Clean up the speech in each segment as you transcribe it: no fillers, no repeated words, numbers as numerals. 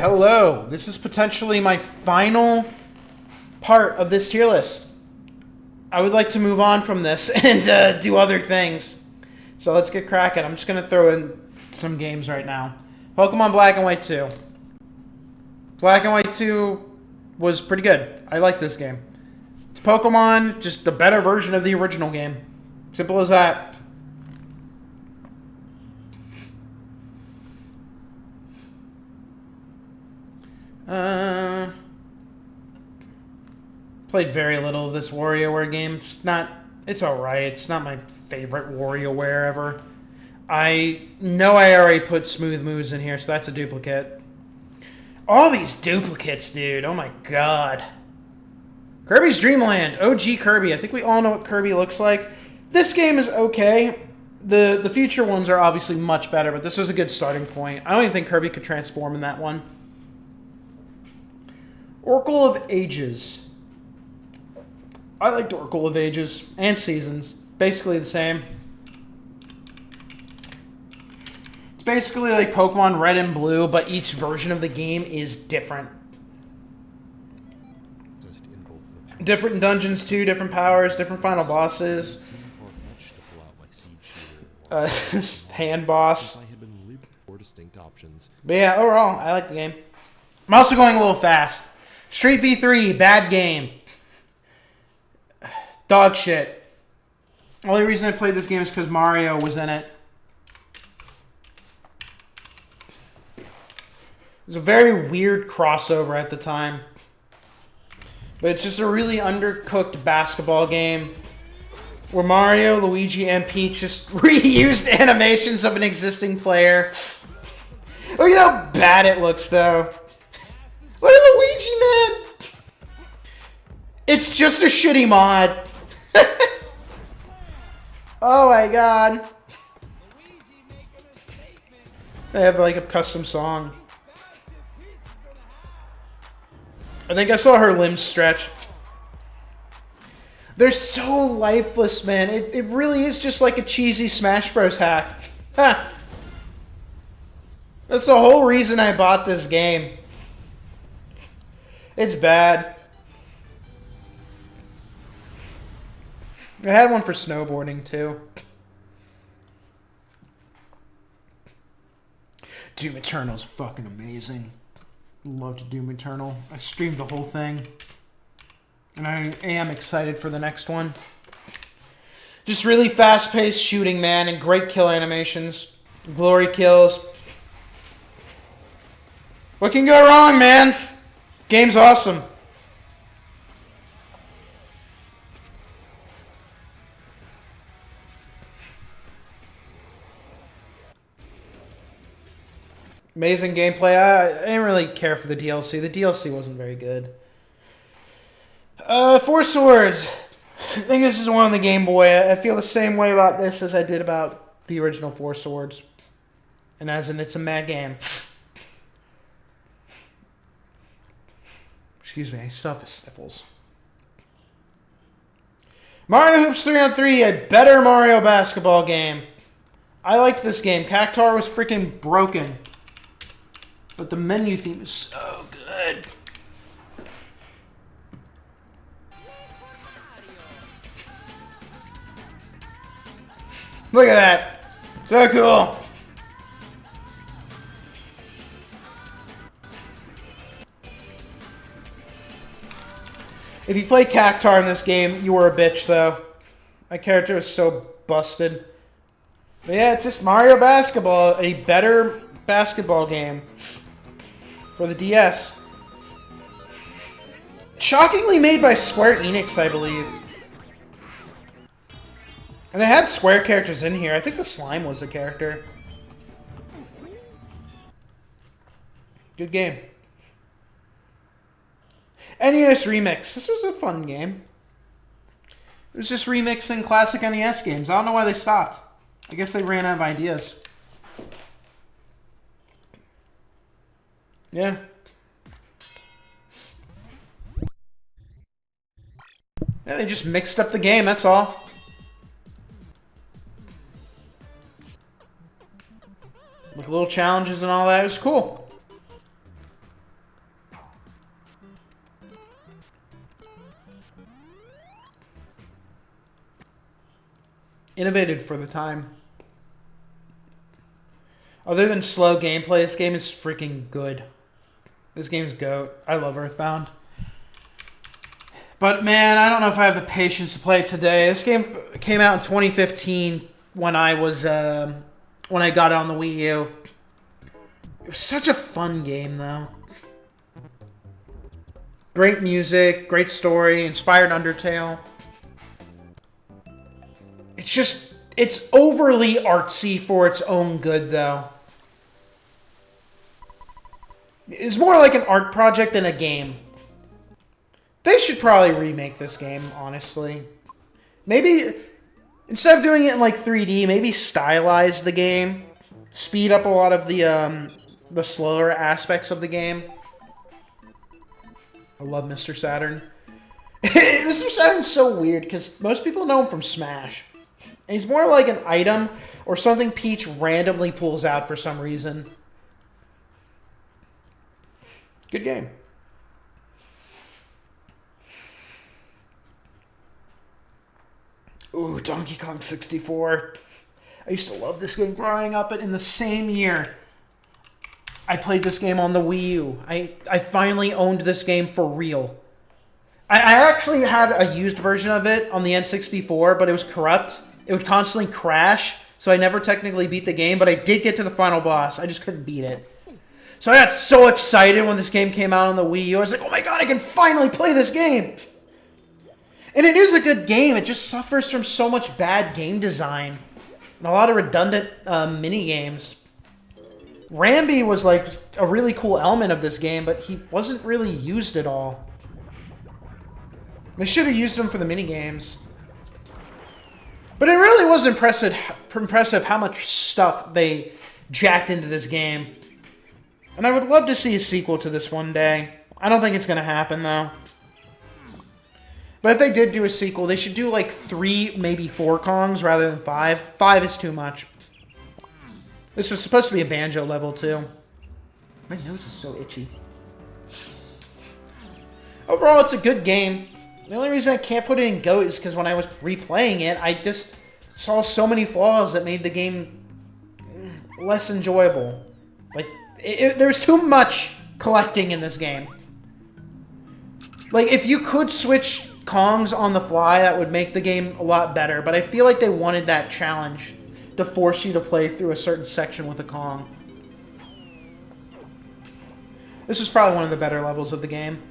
hello. This is potentially my final part of this tier list. I would like to move on from this and do other things. So let's get cracking. I'm just going to throw in some games right now. Pokemon Black and White 2. Black and White 2 was pretty good. I like this game. It's Pokemon, just a better version of the original game. Simple as that. Played very little of this WarioWare game. It's alright. It's not my favorite WarioWare ever. I know I already put Smooth Moves in here, so that's a duplicate. All these duplicates, dude. Oh my god. Kirby's Dream Land. OG Kirby. I think we all know what Kirby looks like. This game is okay. The future ones are obviously much better, but this was a good starting point. I don't even think Kirby could transform in that one. Oracle of Ages. I liked Oracle of Ages and Seasons. Basically the same. It's basically like Pokemon Red and Blue, but each version of the game is different. Different dungeons too, different powers, different final bosses. Hand boss. But yeah, overall, I like the game. I'm also going a little fast. Street V3, bad game. Dog shit. Only reason I played this game is because Mario was in it. It was a very weird crossover at the time. But it's just a really undercooked basketball game where Mario, Luigi, and Peach just reused animations of an existing player. Look at how bad it looks, though. Look at Luigi, man! It's just a shitty mod. Oh my god. They have like a custom song. I think I saw her limbs stretch. They're so lifeless, man. It really is just like a cheesy Smash Bros. Hack. Ha! That's the whole reason I bought this game. It's bad. I had one for snowboarding, too. Doom Eternal's fucking amazing. Loved Doom Eternal. I streamed the whole thing. And I am excited for the next one. Just really fast-paced shooting, man, and great kill animations. Glory kills. What can go wrong, man? Game's awesome. Amazing gameplay. I didn't really care for the DLC. The DLC wasn't very good. Four Swords. I think this is one on the Game Boy. I feel the same way about this as I did about the original Four Swords. And as in, it's a mad game. Excuse me, I still have the sniffles. Mario Hoops 3-on-3, a better Mario basketball game. I liked this game. Cactar was freaking broken. But the menu theme is so good. Look at that. So cool. If you play Cactar in this game, you were a bitch, though. My character was so busted. But yeah, it's just Mario Basketball, a better basketball game for the DS. Shockingly made by Square Enix, I believe. And they had Square characters in here. I think the slime was a character. Good game. NES Remix. This was a fun game. It was just remixing classic NES games. I don't know why they stopped. I guess they ran out of ideas. Yeah. Yeah, they just mixed up the game, that's all. With little challenges and all that. It was cool. Innovated for the time. Other than slow gameplay, this game is freaking good. This game's GOAT. I love Earthbound. But man, I don't know if I have the patience to play it today. This game came out in 2015 when I got it on the Wii U. It was such a fun game, though. Great music, great story, inspired Undertale. It's overly artsy for its own good, though. It's more like an art project than a game. They should probably remake this game, honestly. Maybe, instead of doing it in like 3D, maybe stylize the game. Speed up a lot of the slower aspects of the game. I love Mr. Saturn. Mr. Saturn's so weird, because most people know him from Smash. And he's more like an item, or something Peach randomly pulls out for some reason. Good game. Ooh, Donkey Kong 64. I used to love this game growing up, but in the same year, I played this game on the Wii U. I finally owned this game for real. I actually had a used version of it on the N64, but it was corrupt. It would constantly crash, so I never technically beat the game, but I did get to the final boss. I just couldn't beat it. So I got so excited when this game came out on the Wii U. I was like, oh my god, I can finally play this game! And it is a good game. It just suffers from so much bad game design. And a lot of redundant mini-games. Rambi was like a really cool element of this game, but he wasn't really used at all. They should have used him for the mini-games. But it really was impressive how much stuff they jacked into this game. And I would love to see a sequel to this one day. I don't think it's going to happen, though. But if they did do a sequel, they should do like 3, maybe 4 Kongs rather than 5. 5 is too much. This was supposed to be a Banjo level, too. My nose is so itchy. Overall, it's a good game. The only reason I can't put it in GOAT is because when I was replaying it, I just saw so many flaws that made the game less enjoyable. Like, there's too much collecting in this game. Like, if you could switch Kongs on the fly, that would make the game a lot better. But I feel like they wanted that challenge to force you to play through a certain section with a Kong. This is probably one of the better levels of the game.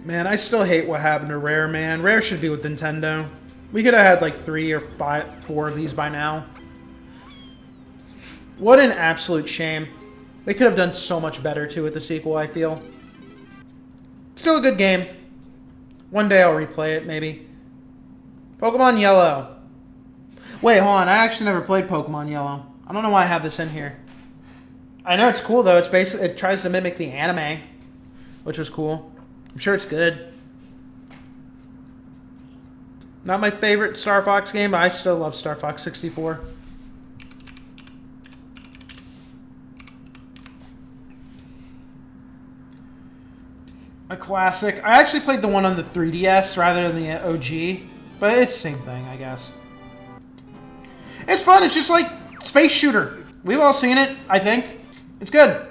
Man, I still hate what happened to Rare, man. Rare should be with Nintendo. We could have had like 3 or 4 of these by now. What an absolute shame. They could have done so much better, too, with the sequel, I feel. Still a good game. One day I'll replay it, maybe. Pokemon Yellow. Wait, hold on. I actually never played Pokemon Yellow. I don't know why I have this in here. I know it's cool, though. It's basically, it tries to mimic the anime, which was cool. I'm sure it's good. Not my favorite Star Fox game, but I still love Star Fox 64. A classic. I actually played the one on the 3DS rather than the OG, but it's the same thing, I guess. It's fun. It's just like space shooter. We've all seen it, I think. It's good.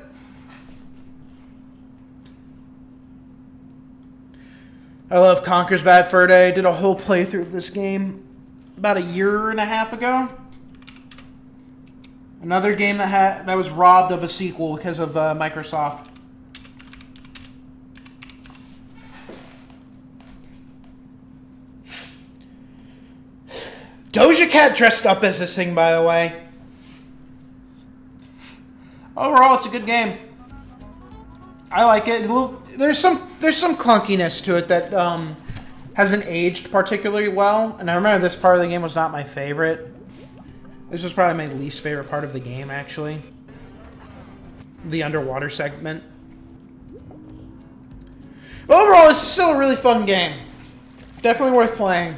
I love Conker's Bad Fur Day. Did a whole playthrough of this game about 1.5 years ago. Another game that was robbed of a sequel because of Microsoft. Doja Cat dressed up as this thing, by the way. Overall, it's a good game. I like it. There's some clunkiness to it that hasn't aged particularly well. And I remember this part of the game was not my favorite. This was probably my least favorite part of the game, actually. The underwater segment. But overall, it's still a really fun game. Definitely worth playing.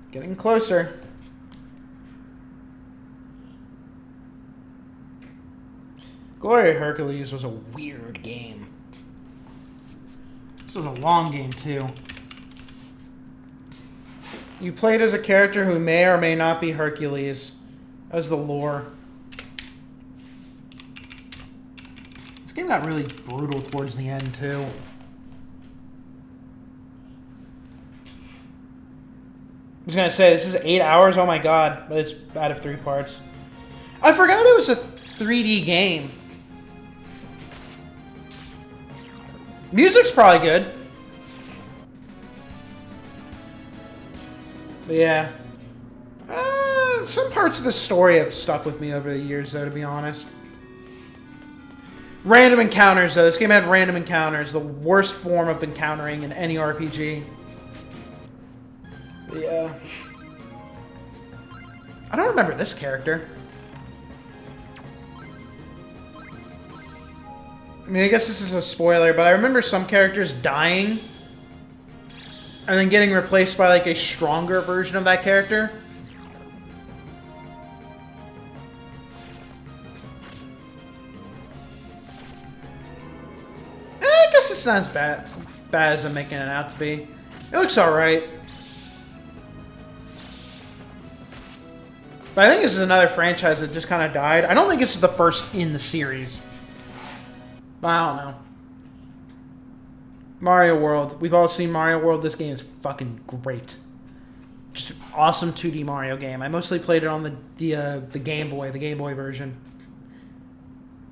Getting closer. Glory of Hercules was a weird game. This was a long game, too. You played as a character who may or may not be Hercules. That was the lore. This game got really brutal towards the end, too. I was going to say, this is 8 hours? Oh my god. But it's out of 3 parts. I forgot it was a 3D game. Music's probably good. But yeah. Some parts of the story have stuck with me over the years, though, to be honest. Random encounters, though. This game had random encounters. The worst form of encountering in any RPG. But yeah. I don't remember this character. I mean, I guess this is a spoiler, but I remember some characters dying and then getting replaced by, like, a stronger version of that character. I guess it's not as bad as I'm making it out to be. It looks alright. But I think this is another franchise that just kind of died. I don't think this is the first in the series. But I don't know. Mario World. We've all seen Mario World. This game is fucking great. Just an awesome 2D Mario game. I mostly played it on the Game Boy, the Game Boy version.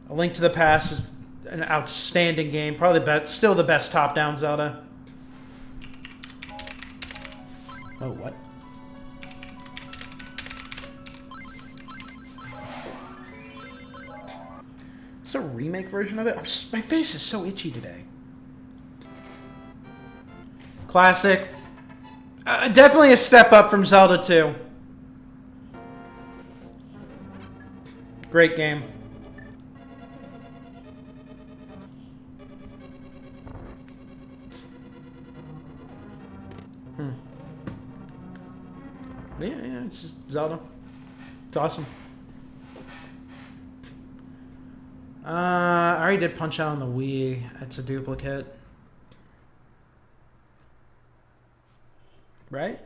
A Link to the Past is an outstanding game. Probably still the best top-down Zelda. Oh, what? It's a remake version of it. My face is so itchy today. Classic. Definitely a step up from Zelda 2. Great game. Yeah, it's just Zelda. It's awesome. I already did Punch Out on the Wii. It's a duplicate. Right?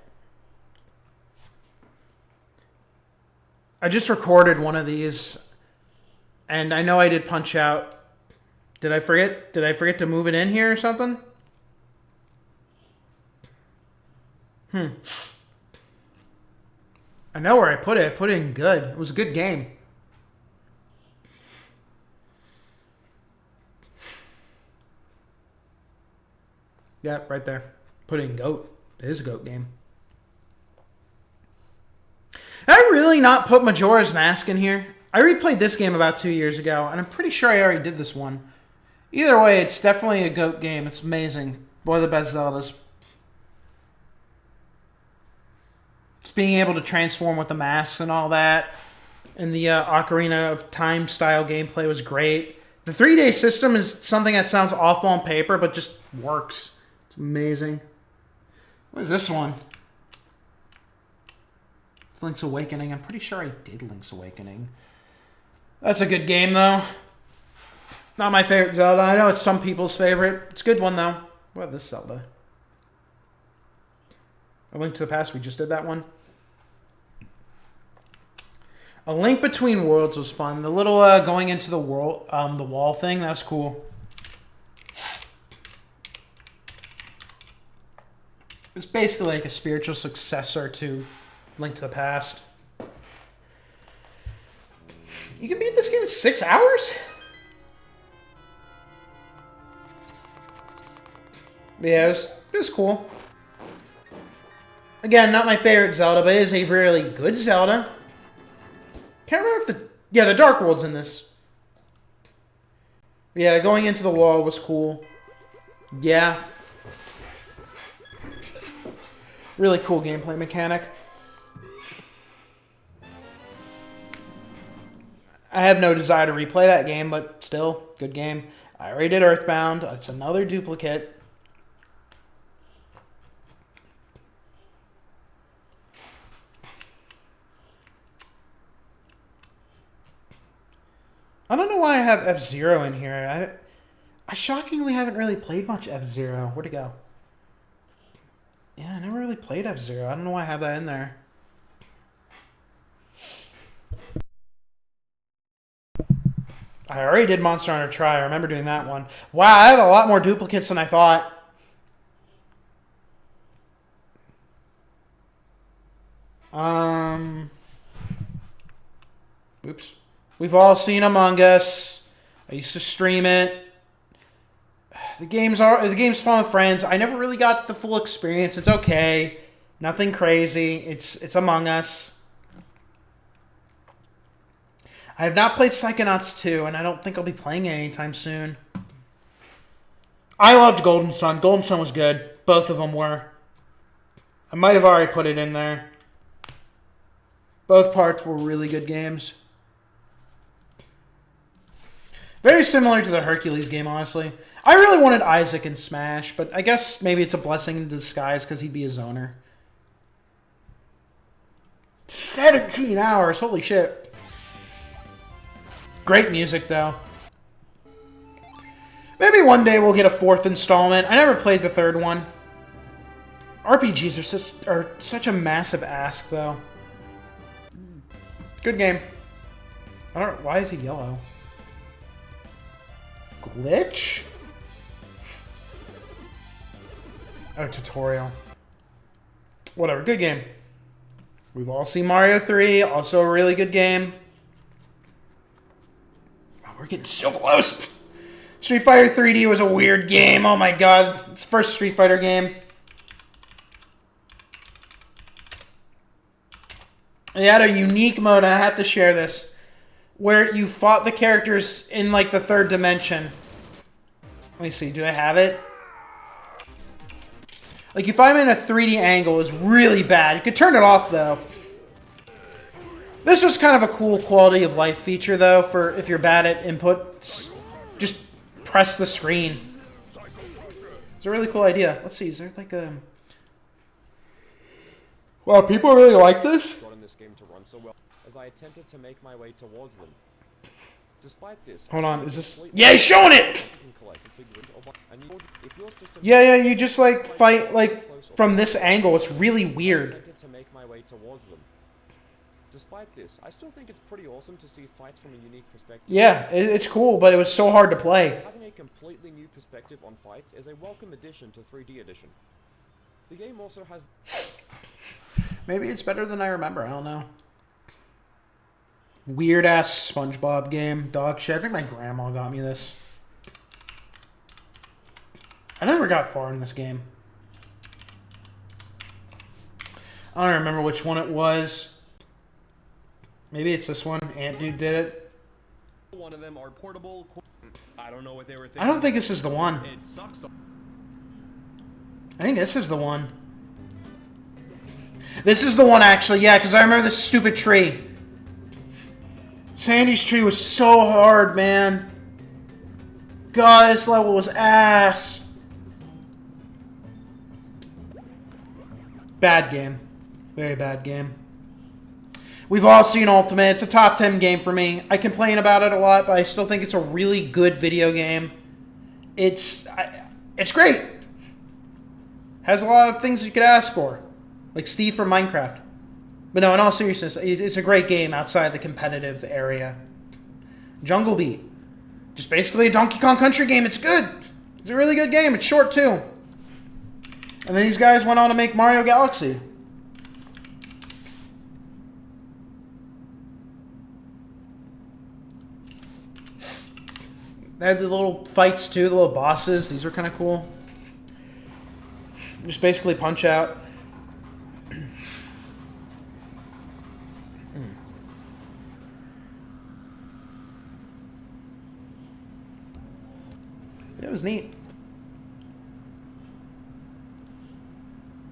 I just recorded one of these, and I know I did Punch Out. Did I forget? Did I forget to move it in here or something? I know where I put it. I put it in good. It was a good game. Yeah, right there. Put it in GOAT. It is a GOAT game. Did I really not put Majora's Mask in here? I replayed this game about 2 years ago, and I'm pretty sure I already did this one. Either way, it's definitely a GOAT game. It's amazing. One of the best Zeldas. Just being able to transform with the masks and all that. And the Ocarina of Time style gameplay was great. The 3-day system is something that sounds awful on paper, but just works. It's amazing. What is this one? It's Link's Awakening. I'm pretty sure I did Link's Awakening. That's a good game, though. Not my favorite Zelda. I know it's some people's favorite. It's a good one, though. What about this Zelda? A Link to the Past. We just did that one. A Link Between Worlds was fun. The little going into the world, the wall thing, that was cool. It's basically like a spiritual successor to Link to the Past. You can beat this game in 6 hours? Yeah, it was cool. Again, not my favorite Zelda, but it is a really good Zelda. Can't remember if the Dark World's in this. Yeah, going into the wall was cool. Yeah. Really cool gameplay mechanic. I have no desire to replay that game, but still, good game. I already did Earthbound. It's another duplicate. I don't know know why I have F-Zero in here. I shockingly haven't really played much F-Zero. Where'd it go? Yeah, I never really played F-Zero. I don't know why I have that in there. I already did Monster Hunter Tri. I remember doing that one. Wow, I have a lot more duplicates than I thought. Oops. We've all seen Among Us. I used to stream it. The game's fun with friends. I never really got the full experience. It's okay. Nothing crazy. It's Among Us. I have not played Psychonauts 2, and I don't think I'll be playing it anytime soon. I loved Golden Sun. Golden Sun was good. Both of them were. I might have already put it in there. Both parts were really good games. Very similar to the Hercules game, honestly. I really wanted Isaac in Smash, but I guess maybe it's a blessing in disguise because he'd be a zoner. 17 hours, holy shit. Great music, though. Maybe one day we'll get a 4th installment. I never played the 3rd one. RPGs are such a massive ask, though. Good game. I don't know, why is he yellow? Glitch? Oh, tutorial. Whatever, good game. We've all seen Mario 3, also a really good game. Oh, we're getting so close. Street Fighter 3D was a weird game. Oh my god. It's the first Street Fighter game. It had a unique mode, and I have to share this, where you fought the characters in like the 3rd dimension. Let me see, do they have it? Like, if I'm in a 3D angle, it was really bad. You could turn it off, though. This was kind of a cool quality of life feature, though, for if you're bad at inputs. Just press the screen. It's a really cool idea. Let's see, is there like a... Wow, people really like this? This game to run so well as I attempted to make my way towards them. Despite this, hold on, is this... Yeah, he's showing it! Yeah, you just like fight like from this angle. It's really weird. To make my way towards them. Despite this, I still think it's pretty awesome to see fights from a unique perspective. Yeah, it's cool, but it was so hard to play. Having a completely new perspective on fights is a welcome addition to 3D Edition. The game also has... Maybe it's better than I remember. I don't know. Weird ass SpongeBob game. Dog shit. I think my grandma got me this. I never got far in this game. I don't remember which one it was. Maybe it's this one. Ant Dude did it. One of them are portable. I don't know what they were thinking. I don't think this is the one. It sucks. I think this is the one. This is the one, actually. Yeah, because I remember this stupid tree. Sandy's tree was so hard, man. God, this level was ass. Bad game. Very bad game. We've all seen Ultimate. It's a top 10 game for me. I complain about it a lot, but I still think it's a really good video game. It's great. Has a lot of things you could ask for. Like Steve from Minecraft. But no, in all seriousness, it's a great game outside the competitive area. Jungle Beat. Just basically a Donkey Kong Country game. It's good. It's a really good game. It's short, too. And then these guys went on to make Mario Galaxy. They had the little fights, too. The little bosses. These were kind of cool. Just basically punch out. It was neat.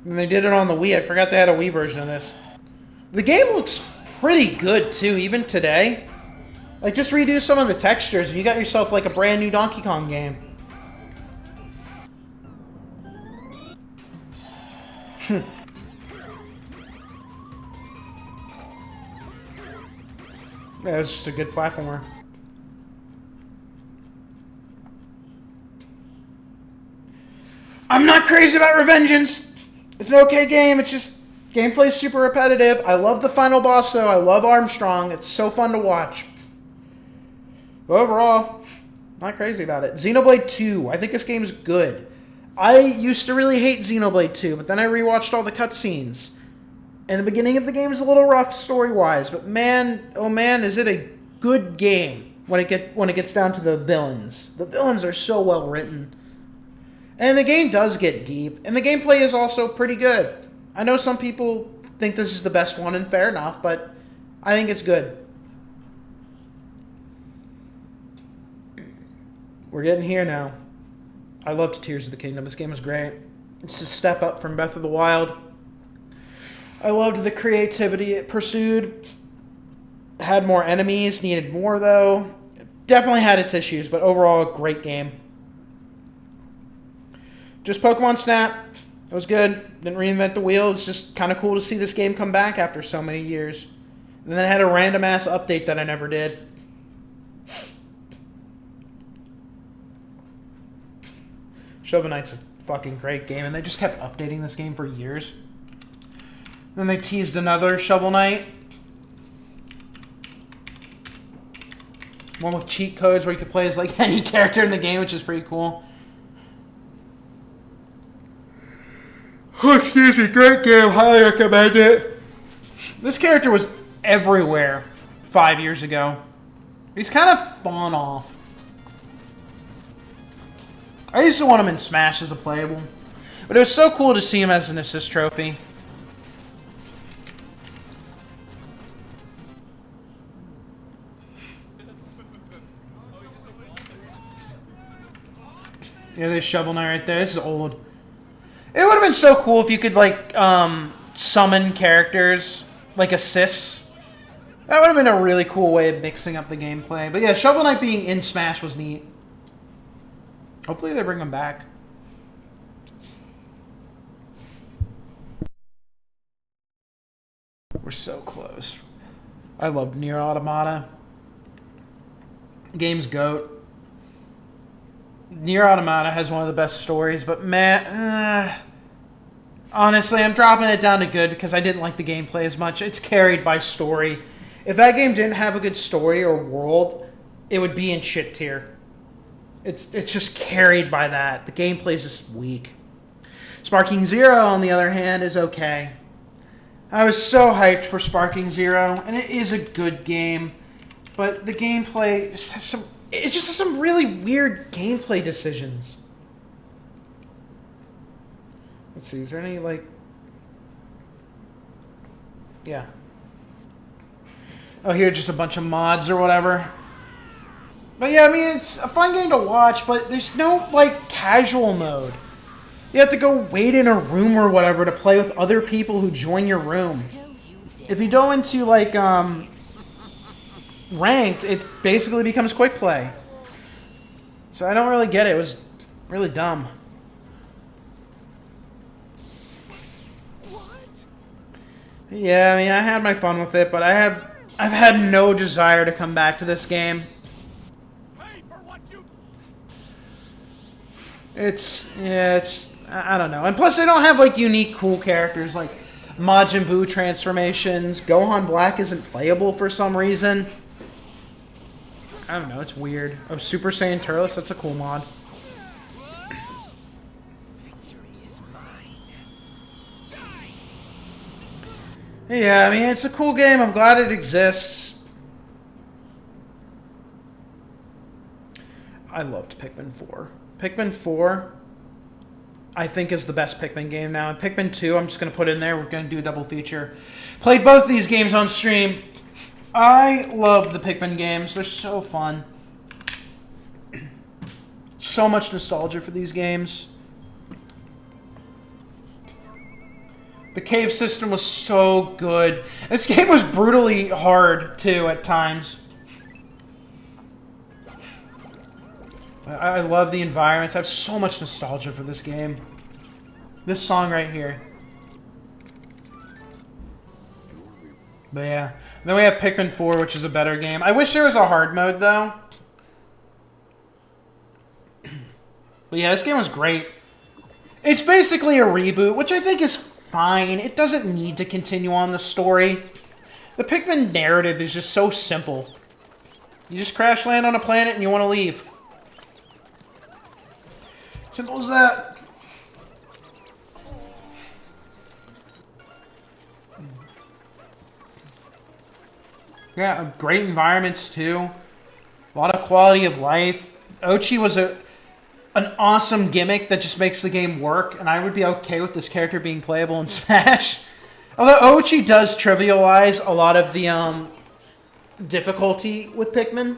And they did it on the Wii. I forgot they had a Wii version of this. The game looks pretty good, too, even today. Like, just redo some of the textures, and you got yourself, like, a brand new Donkey Kong game. Yeah, it's just a good platformer. not crazy about Revengeance. It's an okay game. It's just gameplay is super repetitive. I love the final boss though. I love Armstrong. It's so fun to watch. But overall, not crazy about it. Xenoblade 2. I think this game's good. I used to really hate Xenoblade 2, but then I rewatched all the cutscenes. And the beginning of the game is a little rough story-wise, but man, oh man, is it a good game when it gets down to the villains. The villains are so well written. And the game does get deep, and the gameplay is also pretty good. I know some people think this is the best one, and fair enough, but I think it's good. We're getting here now. I loved Tears of the Kingdom. This game was great. It's a step up from Breath of the Wild. I loved the creativity it pursued. Had more enemies, needed more though. Definitely had its issues, but overall, a great game. Just Pokemon Snap. It was good. Didn't reinvent the wheel. It's just kind of cool to see this game come back after so many years. And then it had a random ass update that I never did. Shovel Knight's a fucking great game, and they just kept updating this game for years. Then they teased another Shovel Knight. One with cheat codes where you could play as like any character in the game, which is pretty cool. Oh, excuse me, great game. Highly recommend it. This character was everywhere 5 years ago. He's kind of fallen off. I used to want him in Smash as a playable. But it was so cool to see him as an assist trophy. Yeah, there's Shovel Knight right there. This is old. It would have been so cool if you could, like, summon characters, like assists. That would have been a really cool way of mixing up the gameplay. But yeah, Shovel Knight being in Smash was neat. Hopefully they bring him back. We're so close. I loved Nier Automata. Game's GOAT. Nier Automata has one of the best stories, but man, honestly, I'm dropping it down to good because I didn't like the gameplay as much. It's carried by story. If that game didn't have a good story or world, it would be in shit tier. It's just carried by that. The gameplay is just weak. Sparking Zero, on the other hand, is okay. I was so hyped for Sparking Zero, and it is a good game, but the gameplay just has some... It just has some really weird gameplay decisions. Let's see, is there any, like... Yeah. Oh, here, just a bunch of mods or whatever. But yeah, I mean, it's a fun game to watch, but there's no, like, casual mode. You have to go wait in a room or whatever to play with other people who join your room. If you go into, like, ranked, it basically becomes quick play. So I don't really get it. It was really dumb. Yeah, I mean, I had my fun with it, but I've had no desire to come back to this game. I don't know. And plus, they don't have, like, unique, cool characters, like Majin Buu transformations. Gohan Black isn't playable for some reason. I don't know, it's weird. Oh, Super Saiyan Turles, that's a cool mod. Yeah, I mean, it's a cool game. I'm glad it exists. I loved Pikmin 4. Pikmin 4, I think, is the best Pikmin game now. And Pikmin 2, I'm just going to put in there. We're going to do a double feature. Played both these games on stream. I love the Pikmin games. They're so fun. So much nostalgia for these games. The cave system was so good. This game was brutally hard, too, at times. I love the environments. I have so much nostalgia for this game. This song right here. But yeah. Then we have Pikmin 4, which is a better game. I wish there was a hard mode, though. But yeah, this game was great. It's basically a reboot, which I think is fine. It doesn't need to continue on the story. The Pikmin narrative is just so simple. You just crash land on a planet and you want to leave. Simple as that. Yeah, great environments too. A lot of quality of life. Ochi was an awesome gimmick that just makes the game work, and I would be okay with this character being playable in Smash. Although Ochi does trivialize a lot of the difficulty with Pikmin.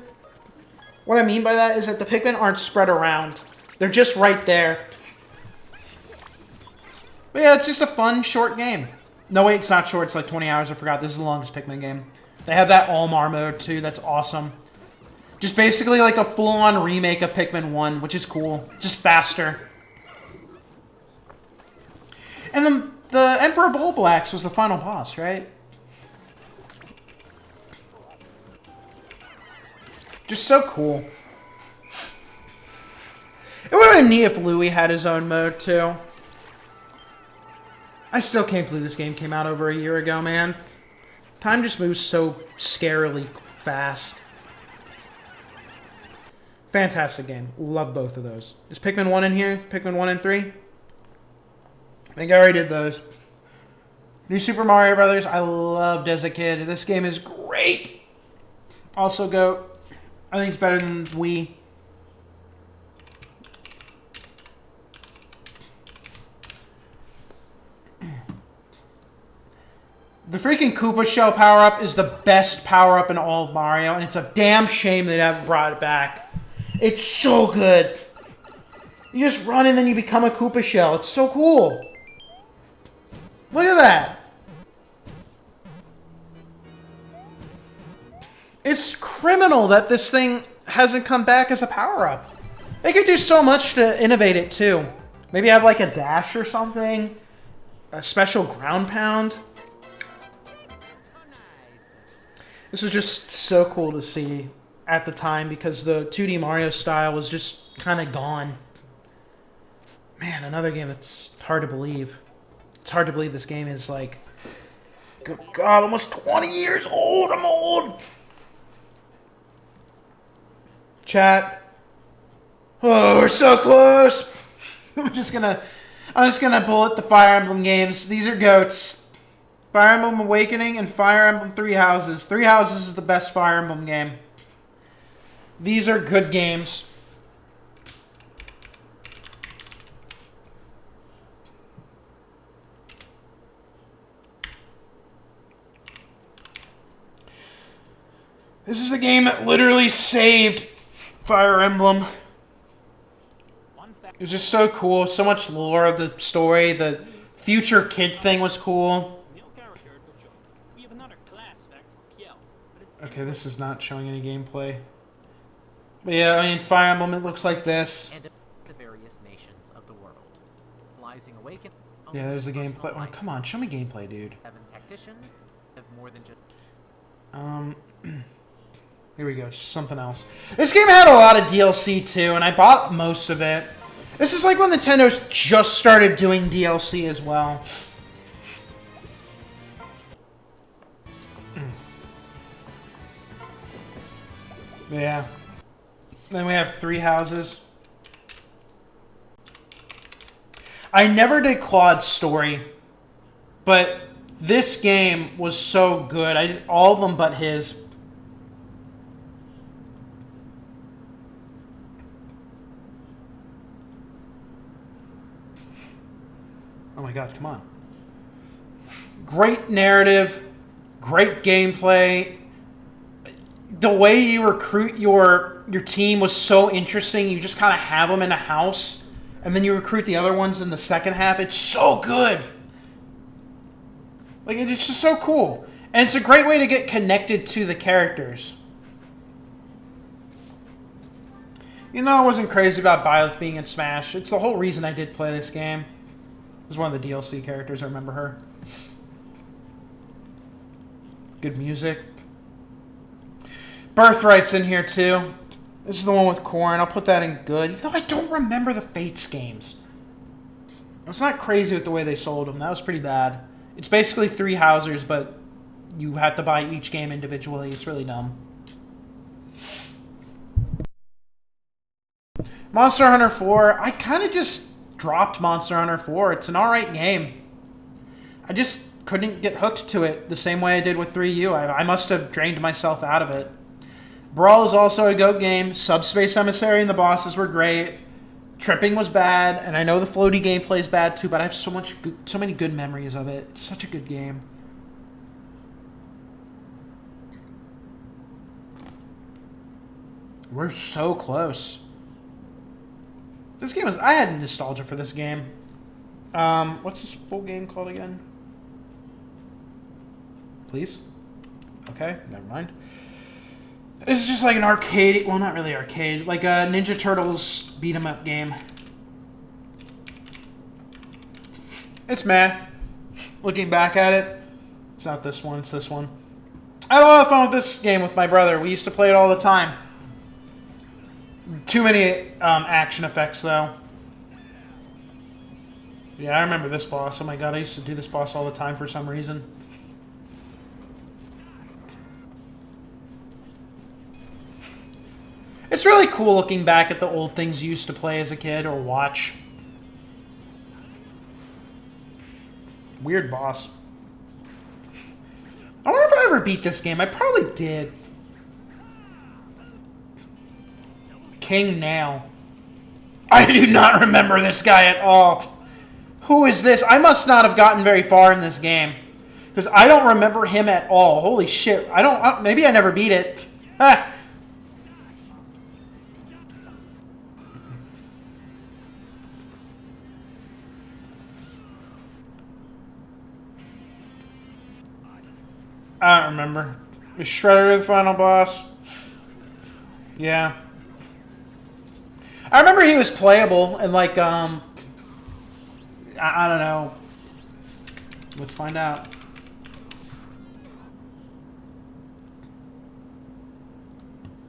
What I mean by that is that the Pikmin aren't spread around. They're just right there. But yeah, it's just a fun, short game. No, wait, it's not short. It's like 20 hours. I forgot. This is the longest Pikmin game. They have that Almar mode, too. That's awesome. Just basically like a full-on remake of Pikmin 1, which is cool. Just faster. And then the Emperor Bulblax was the final boss, right? Just so cool. It would have been neat if Louis had his own mode, too. I still can't believe this game came out over a year ago, man. Time just moves so scarily fast. Fantastic game. Love both of those. Is Pikmin 1 in here? Pikmin 1 and 3? I think I already did those. New Super Mario Brothers. I loved as a kid. This game is great. Also GOAT. I think it's better than Wii. The freaking Koopa Shell power-up is the best power-up in all of Mario, and it's a damn shame they haven't brought it back. It's so good. You just run and then you become a Koopa Shell. It's so cool. Look at that. It's criminal that this thing hasn't come back as a power-up. They could do so much to innovate it, too. Maybe have like a dash or something. A special ground pound. This was just so cool to see at the time because the 2D Mario style was just kind of gone. Man, another game that's hard to believe. It's hard to believe this game is like, good God, almost 20 years old. I'm old. Chat. Oh, we're so close. I'm just gonna bullet the Fire Emblem games. These are GOATs. Fire Emblem Awakening and Fire Emblem Three Houses. Three Houses is the best Fire Emblem game. These are good games. This is the game that literally saved Fire Emblem. It was just so cool. So much lore of the story. The future kid thing was cool. Okay, this is not showing any gameplay. But yeah, I mean, Fire Emblem, it looks like this. And the various nations of the world. Rising Awaken. Yeah, there's the gameplay. Oh, come on, show me gameplay, dude. 7 tacticians have more than just... Here we go, something else. This game had a lot of DLC, too, and I bought most of it. This is like when Nintendo just started doing DLC as well. Yeah. Then we have Three Houses. I never did Claude's story, but this game was so good. I did all of them but his. Oh my God, come on. Great narrative, great gameplay. The way you recruit your team was so interesting. You just kind of have them in a house, and then you recruit the other ones in the second half. It's so good. Like, it's just so cool. And it's a great way to get connected to the characters. Even though I wasn't crazy about Byleth being in Smash, it's the whole reason I did play this game. This is one of the DLC characters. I remember her. Good music. Birthright's in here too. This is the one with Corn. I'll put that in good. Even though I don't remember the Fates games. was not crazy with the way they sold them. That was pretty bad. It's basically 3 Housers, but you have to buy each game individually. It's really dumb. Monster Hunter 4. I kind of just dropped Monster Hunter 4. It's an alright game. I just couldn't get hooked to it the same way I did with 3U. I must have drained myself out of it. Brawl is also a GOAT game. Subspace Emissary and the bosses were great. Tripping was bad, and I know the floaty gameplay is bad too, but I have so many good memories of it. It's such a good game. We're so close. This game was... I had nostalgia for this game. What's this full game called again? Please? Okay, never mind. This is just like an arcade... Well, not really arcade. Like a Ninja Turtles beat-em-up game. It's meh. Looking back at it, it's not this one, it's this one. I had a lot of fun with this game with my brother. We used to play it all the time. Too many action effects, though. Yeah, I remember this boss. Oh my god, I used to do this boss all the time for some reason. It's really cool looking back at the old things you used to play as a kid or watch. Weird boss. I wonder if I ever beat this game. I probably did. King Nail. I do not remember this guy at all. Who is this? I must not have gotten very far in this game. Because I don't remember him at all. Holy shit. Maybe I never beat it. Ha! I don't remember. Is Shredder the final boss? Yeah. I remember he was playable and like, I don't know. Let's find out.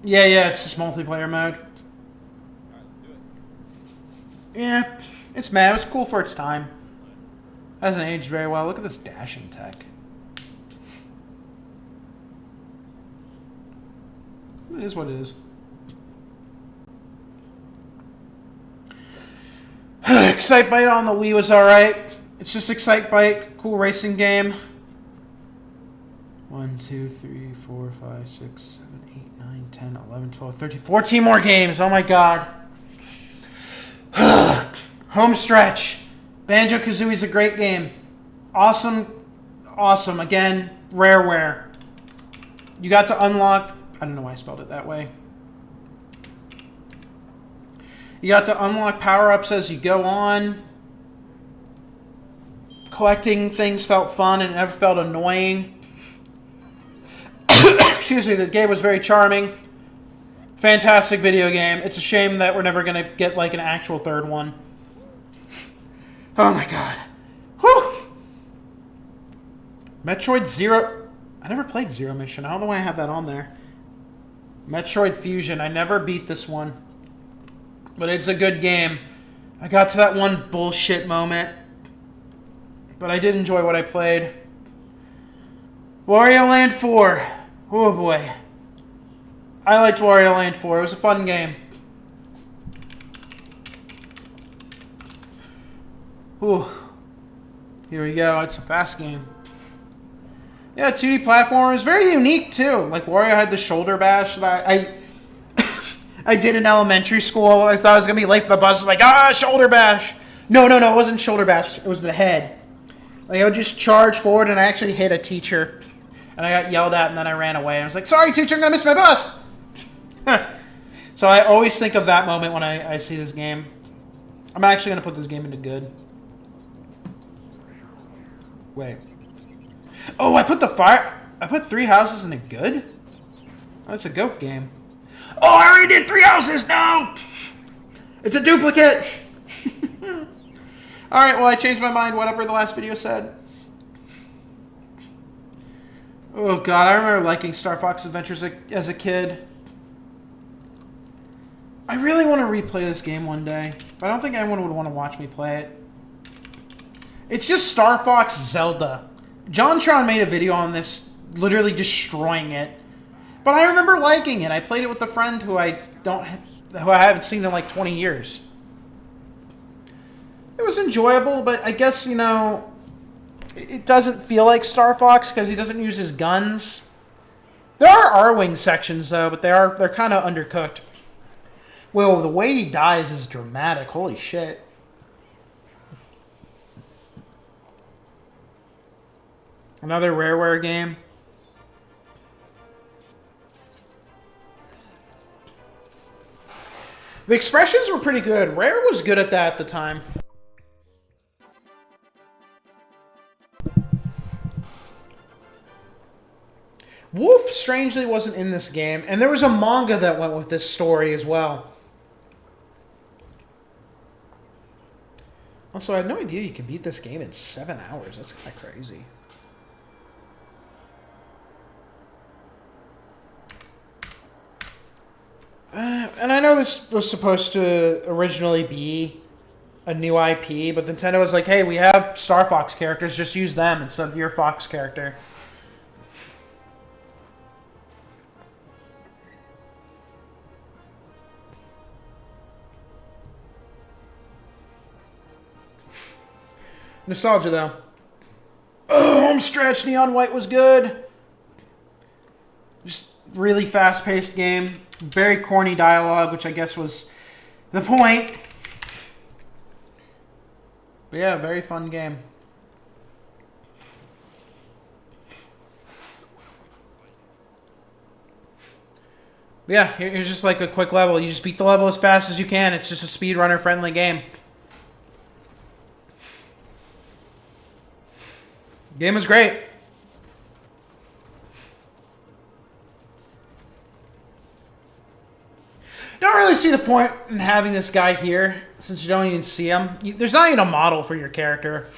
Yeah, it's just multiplayer mode. Yeah, it's mad. It was cool for its time. Hasn't aged very well. Look at this dashing tech. It is what it is. Excitebike on the Wii was alright. It's just Excitebike. Cool racing game. 1, 2, 3, 4, 5, 6, 7, 8, 9, 10, 11, 12, 13, 14 more games. Oh my god. Home stretch. Banjo-Kazooie's a great game. Awesome. Again, rareware. You got to unlock... I don't know why I spelled it that way. You got to unlock power-ups as you go on. Collecting things felt fun and never felt annoying. Excuse me, the game was very charming. Fantastic video game. It's a shame that we're never going to get like an actual third one. Oh my god. Whew! Metroid Zero... I never played Zero Mission. I don't know why I have that on there. Metroid Fusion. I never beat this one. But it's a good game. I got to that one bullshit moment. But I did enjoy what I played. Wario Land 4. Oh boy. I liked Wario Land 4. It was a fun game. Ooh. Here we go. It's a fast game. Yeah, 2D platform is very unique too. Like Wario had the shoulder bash that I did in elementary school. I thought I was gonna be late for the bus. Like shoulder bash. No, it wasn't shoulder bash. It was the head. Like I would just charge forward, and I actually hit a teacher, and I got yelled at, and then I ran away. I was like, "Sorry, teacher, I'm gonna miss my bus." So I always think of that moment when I see this game. I'm actually gonna put this game into good. Wait. Oh, I put 3 houses in a good? Oh, that's a goat game. Oh, I already did 3 houses! No! It's a duplicate! Alright, well, I changed my mind, whatever the last video said. Oh, God, I remember liking Star Fox Adventures as a kid. I really want to replay this game one day, but I don't think anyone would want to watch me play it. It's just Star Fox Zelda. JonTron made a video on this, literally destroying it. But I remember liking it. I played it with a friend who I haven't seen in like 20 years. It was enjoyable, but I guess, you know, it doesn't feel like Star Fox because he doesn't use his guns. There are R-Wing sections though, but they're kind of undercooked. Well, the way he dies is dramatic. Holy shit. Another Rareware game. The expressions were pretty good. Rare was good at that at the time. Wolf, strangely, wasn't in this game. And there was a manga that went with this story as well. Also, I had no idea you could beat this game in 7 hours. That's kind of crazy. And I know this was supposed to originally be a new IP, but Nintendo was like, hey, we have Star Fox characters, just use them instead of your Fox character. Nostalgia, though. Oh, home stretch, Neon White was good. Just really fast-paced game. Very corny dialogue, which I guess was the point. But yeah, very fun game. But yeah, here's just like a quick level. You just beat the level as fast as you can. It's just a speedrunner-friendly game. Game is great. Don't really see the point in having this guy here, since you don't even see him. There's not even a model for your character.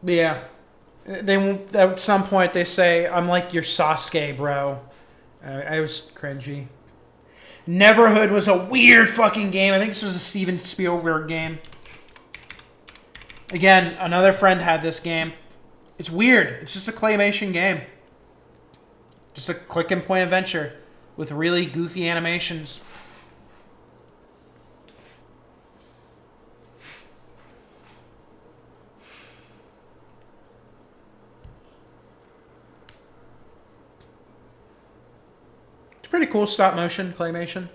But yeah. At some point they say, I'm like your Sasuke, bro. I was cringy. Neverhood was a weird fucking game. I think this was a Steven Spielberg game. Again, another friend had this game. It's weird. It's just a claymation game. Just a click and point adventure with really goofy animations. It's pretty cool stop motion claymation.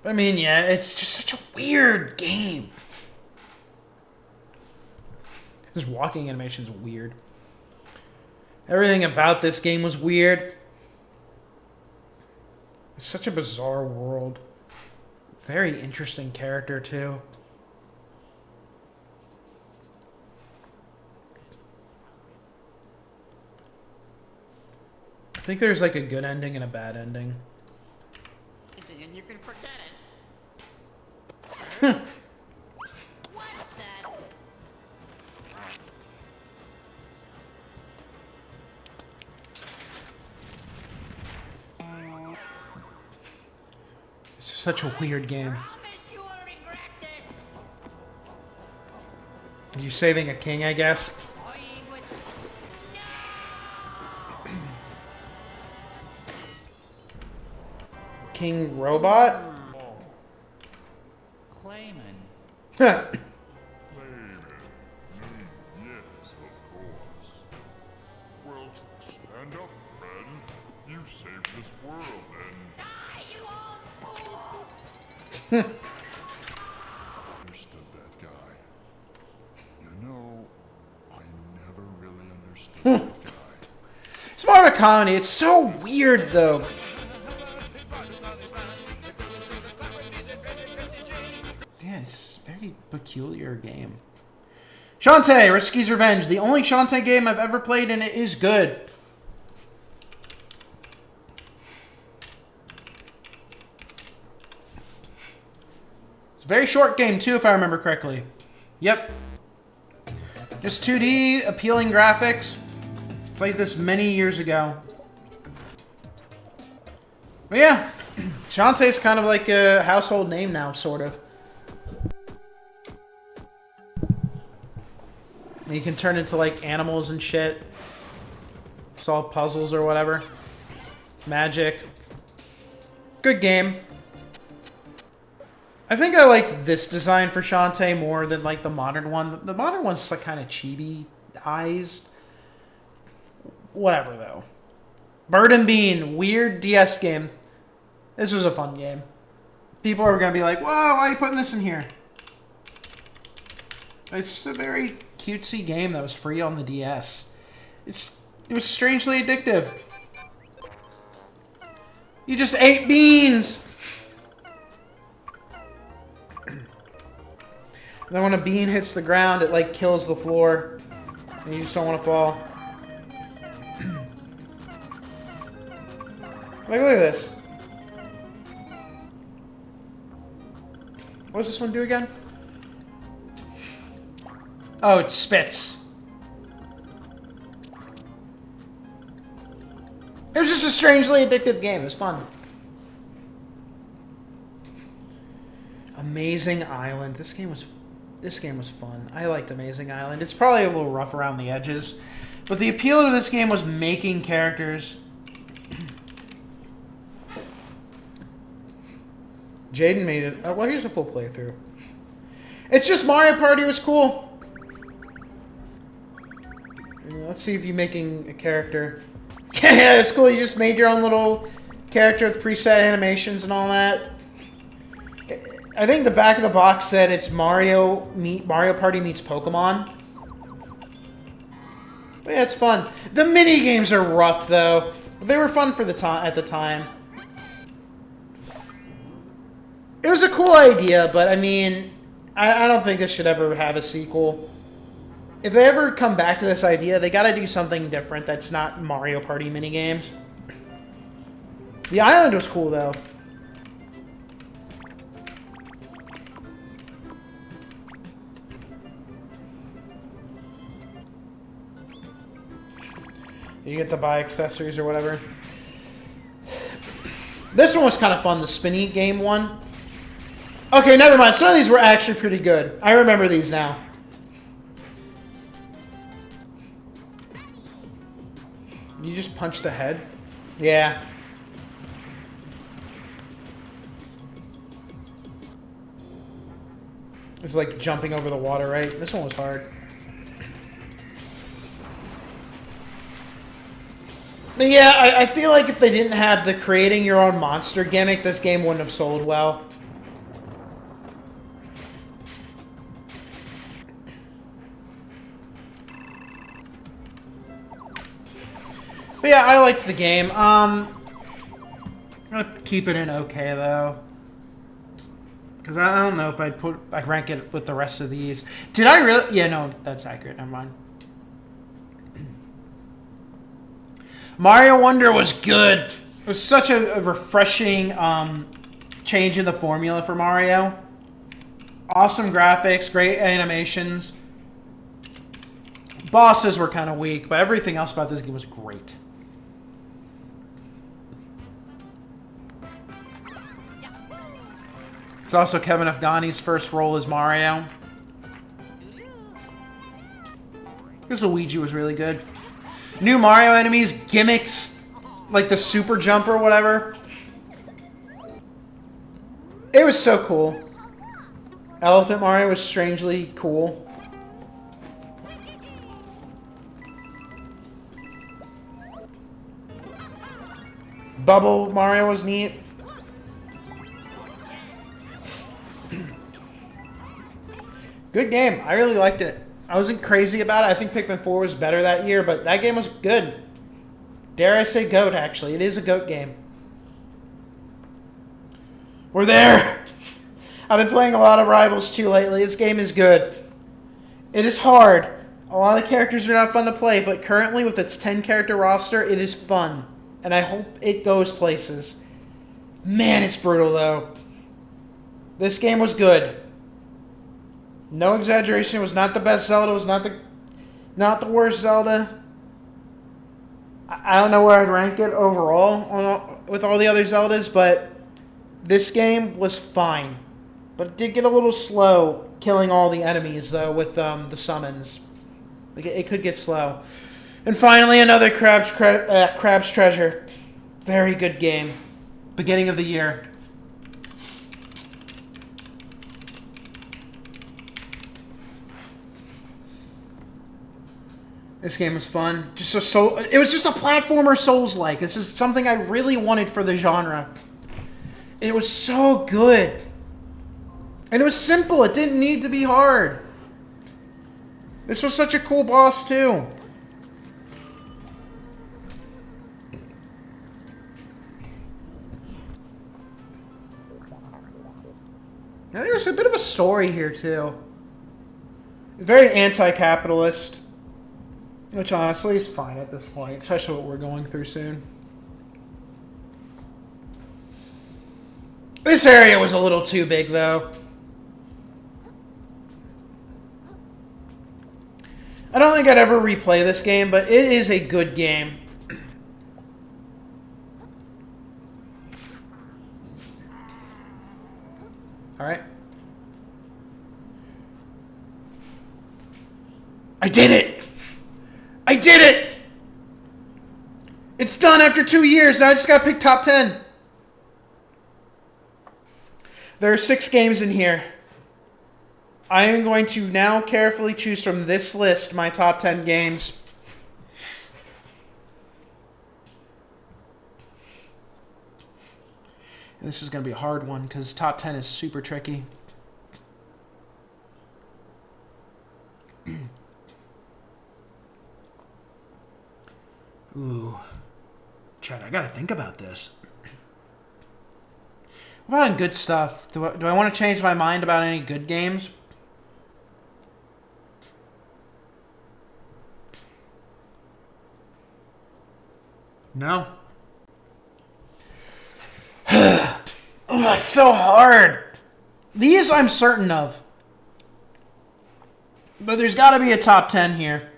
But I mean, yeah, it's just such a weird game. His walking animation is weird. Everything about this game was weird. It's such a bizarre world. Very interesting character, too. I think there's like a good ending and a bad ending. And you can forget it. What the? It's such a weird game. Promise you will regret this. You saving a king, I guess? Toying with... King Robot? Clayman. Huh. Yes, of course. Well, stand up, friend. You saved this world and... Die, you old fool! understood that guy. You know, I never really understood that guy. It's more of a comedy. It's so weird, though. Yeah, it's a very peculiar game. Shantae, Risky's Revenge. The only Shantae game I've ever played, and it is good. It's a very short game, too, if I remember correctly. Yep. Just 2D, appealing graphics. Played this many years ago. But yeah, Shantae's kind of like a household name now, sort of. You can turn into like animals and shit. Solve puzzles or whatever. Magic. Good game. I think I liked this design for Shantae more than like the modern one. The modern one's like kind of chibi eyes. Whatever though. Bird and Bean, weird DS game. This was a fun game. People are gonna be like, "Whoa, why are you putting this in here?" It's just a very cutesy game that was free on the DS. It was strangely addictive. You just ate beans! And then when a bean hits the ground, it like kills the floor. And you just don't want to fall. Like, look at this. What does this one do again? Oh, it spits. It was just a strangely addictive game. It was fun. Amazing Island. This game was fun. I liked Amazing Island. It's probably a little rough around the edges, but the appeal to this game was making characters. Jaden made it. Well, here's a full playthrough. It's just Mario Party was cool. Let's see if you're making a character. Yeah, it's cool. You just made your own little character with preset animations and all that. I think the back of the box said it's Mario Party meets Pokemon. But yeah, it's fun. The mini games are rough though. They were fun for the time at the time. It was a cool idea, but I mean, I don't think this should ever have a sequel. If they ever come back to this idea, they gotta do something different that's not Mario Party minigames. The island was cool, though. You get to buy accessories or whatever. This one was kind of fun, the spinny game one. Okay, never mind. Some of these were actually pretty good. I remember these now. You just punch the head? Yeah. It's like jumping over the water, right? This one was hard. But yeah, I feel like if they didn't have the creating your own monster gimmick, this game wouldn't have sold well. But yeah, I liked the game. I'm gonna keep it in okay though, because I don't know if I'd rank it with the rest of these. Did I really? Yeah, no, that's accurate. Never mind. Mario Wonder was good. It was such a refreshing change in the formula for Mario. Awesome graphics, great animations. Bosses were kind of weak, but everything else about this game was great. It's also Kevin Afghani's first role as Mario. Because Luigi was really good. New Mario enemies, gimmicks, like the super jump or whatever. It was so cool. Elephant Mario was strangely cool. Bubble Mario was neat. Good game. I really liked it. I wasn't crazy about it. I think Pikmin 4 was better that year, but that game was good. Dare I say GOAT, actually. It is a GOAT game. We're there! I've been playing a lot of Rivals 2 lately. This game is good. It is hard. A lot of the characters are not fun to play, but currently with its 10-character roster, it is fun. And I hope it goes places. Man, it's brutal, though. This game was good. No exaggeration. It was not the best Zelda. It was not the worst Zelda. I don't know where I'd rank it overall with all the other Zeldas, but this game was fine. But it did get a little slow killing all the enemies, though, with the summons. Like, it could get slow. And finally, another Crab's Treasure. Very good game. Beginning of the year. This game was fun. It was just a platformer Souls-like. This is something I really wanted for the genre. It was so good. And it was simple. It didn't need to be hard. This was such a cool boss, too. Now, there's a bit of a story here, too. Very anti-capitalist. Which, honestly, is fine at this point. Especially what we're going through soon. This area was a little too big, though. I don't think I'd ever replay this game, but it is a good game. Alright. I did it! I did it! It's done after 2 years. Now I just gotta pick top 10. There are 6 games in here. I am going to now carefully choose from this list my top 10 games. And this is going to be a hard one because top 10 is super tricky. Ooh. Chad, I got to think about this. What about good stuff? Do I want to change my mind about any good games? No. Oh, it's so hard. These I'm certain of. But there's got to be a top 10 here.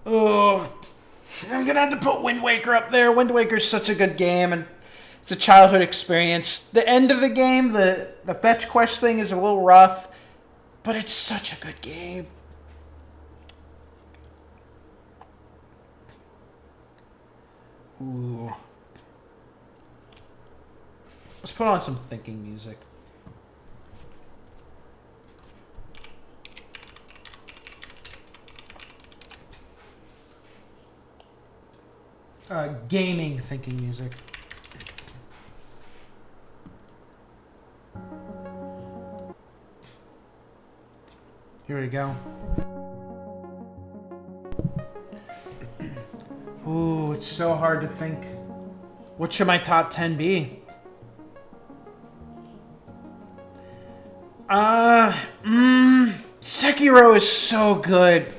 Oh, I'm going to have to put Wind Waker up there. Wind Waker's such a good game, and it's a childhood experience. The end of the game, the fetch quest thing is a little rough, but it's such a good game. Ooh. Let's put on some thinking music. Gaming thinking music. Here we go. Ooh, it's so hard to think. What should my top 10 be? Sekiro is so good.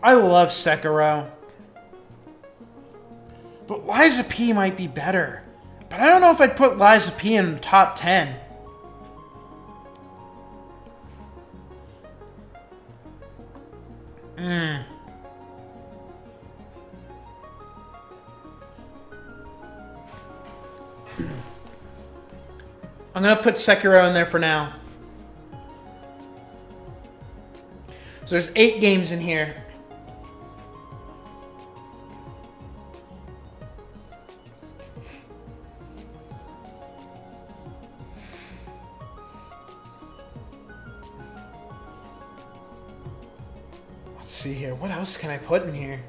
I love Sekiro. But Liza P might be better. But I don't know if I'd put Liza P in the top 10. I'm going to put Sekiro in there for now. So there's 8 games in here. Let's see here. What else can I put in here?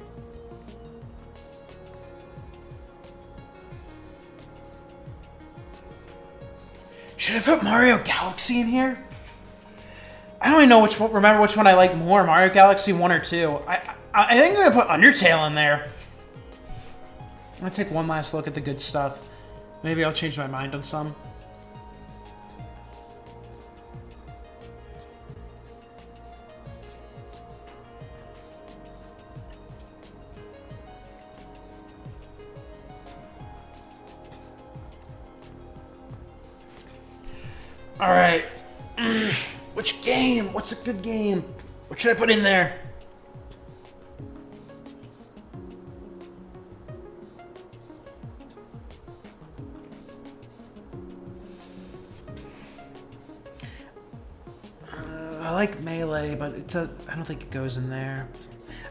Should I put Mario Galaxy in here? I don't even know remember which one I like more, Mario Galaxy 1 or 2. I think I'm going to put Undertale in there. I'm going to take one last look at the good stuff. Maybe I'll change my mind on some. Alright. Which game? What's a good game? What should I put in there? I like Melee, but I don't think it goes in there.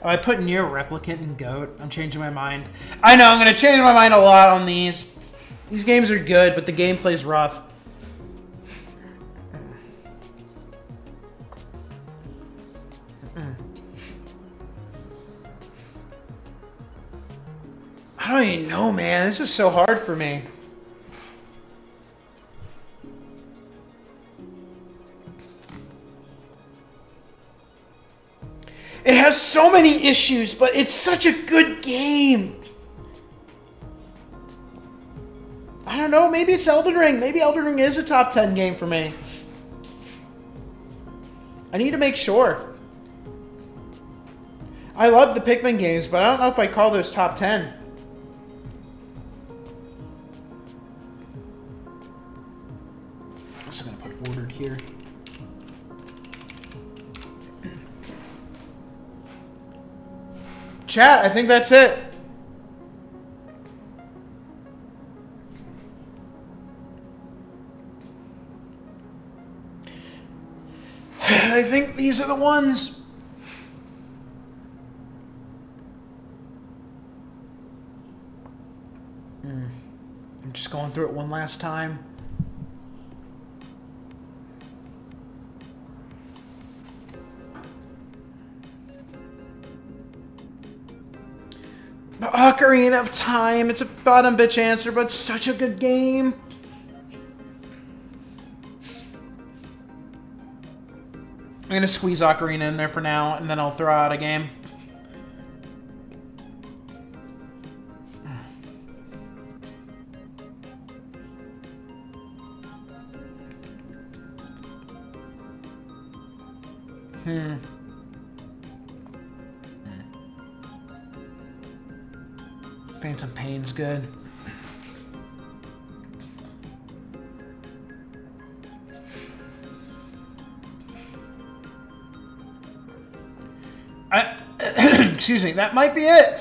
Oh, I put Near Replicant and Goat. I'm changing my mind. I know, I'm going to change my mind a lot on these. These games are good, but the gameplay's rough. I don't even know, man. This is so hard for me. It has so many issues, but it's such a good game. I don't know, maybe it's Elden Ring. Maybe Elden Ring is a top 10 game for me. I need to make sure. I love the Pikmin games, but I don't know if I call those top 10. I'm also going to put ordered here. Chat, I think that's it. I think these are the ones. I'm just going through it one last time. Ocarina of Time. It's a bottom bitch answer, but it's such a good game. I'm gonna squeeze Ocarina in there for now, and then I'll throw out a game. Phantom Pain's good. Excuse me, that might be it.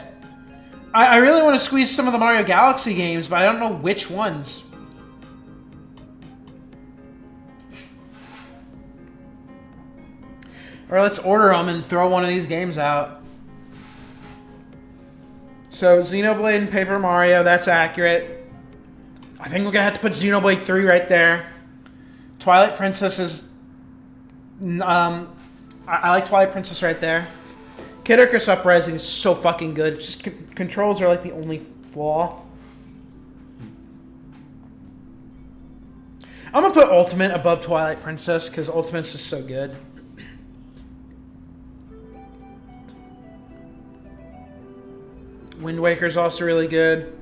I really want to squeeze some of the Mario Galaxy games, but I don't know which ones. Or let's order them and throw one of these games out. So, Xenoblade and Paper Mario, that's accurate. I think we're going to have to put Xenoblade 3 right there. Twilight Princess is... I like Twilight Princess right there. Kid Icarus Uprising is so fucking good. It's just controls are like the only flaw. I'm going to put Ultimate above Twilight Princess because Ultimate's just so good. Wind Waker's also really good.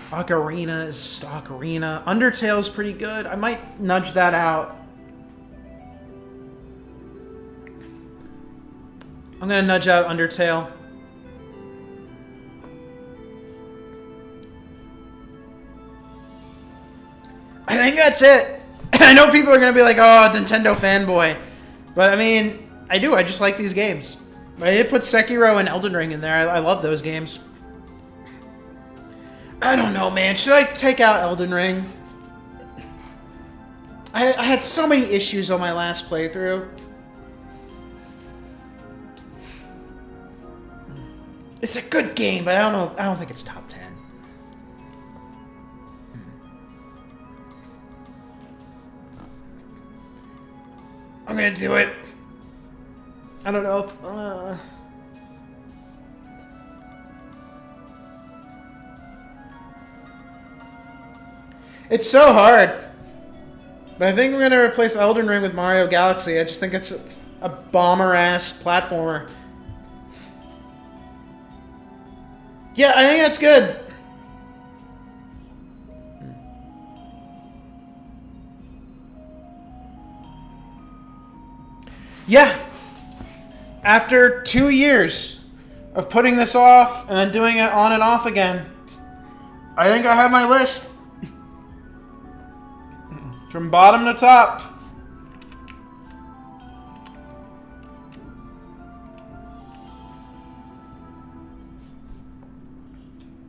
Ocarina is just Ocarina. Undertale's pretty good. I might nudge that out. I'm going to nudge out Undertale. I think that's it. I know people are going to be like, oh, Nintendo fanboy. But I mean... I do. I just like these games. I did put Sekiro and Elden Ring in there. I love those games. I don't know, man. Should I take out Elden Ring? I had so many issues on my last playthrough. It's a good game, but I don't know. I don't think it's top 10. I'm gonna do it. I don't know if... It's so hard. But I think we're going to replace Elden Ring with Mario Galaxy. I just think it's a bomber-ass platformer. Yeah, I think that's good. Yeah. After 2 years of putting this off and then doing it on and off again, I think I have my list. From bottom to top.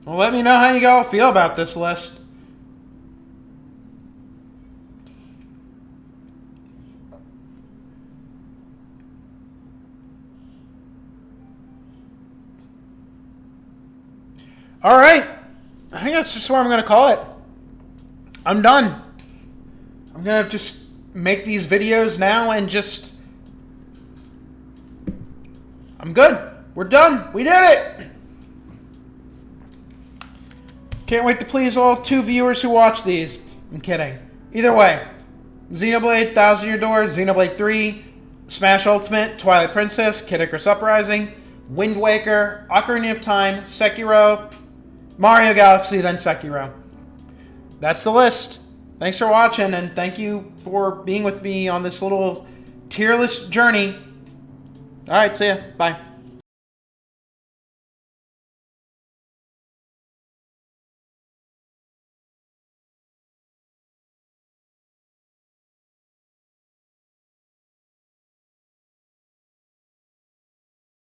Well, let me know how you all feel about this list. All right. I think that's just where I'm going to call it. I'm done. I'm going to just make these videos now and just... I'm good. We're done. We did it. Can't wait to please all 2 viewers who watch these. I'm kidding. Either way. Xenoblade, 1000 Year Door, Xenoblade 3, Smash Ultimate, Twilight Princess, Kid Icarus Uprising, Wind Waker, Ocarina of Time, Sekiro, Mario Galaxy, then Sekiro. That's the list. Thanks for watching, and thank you for being with me on this little tier list journey. Alright, see ya. Bye.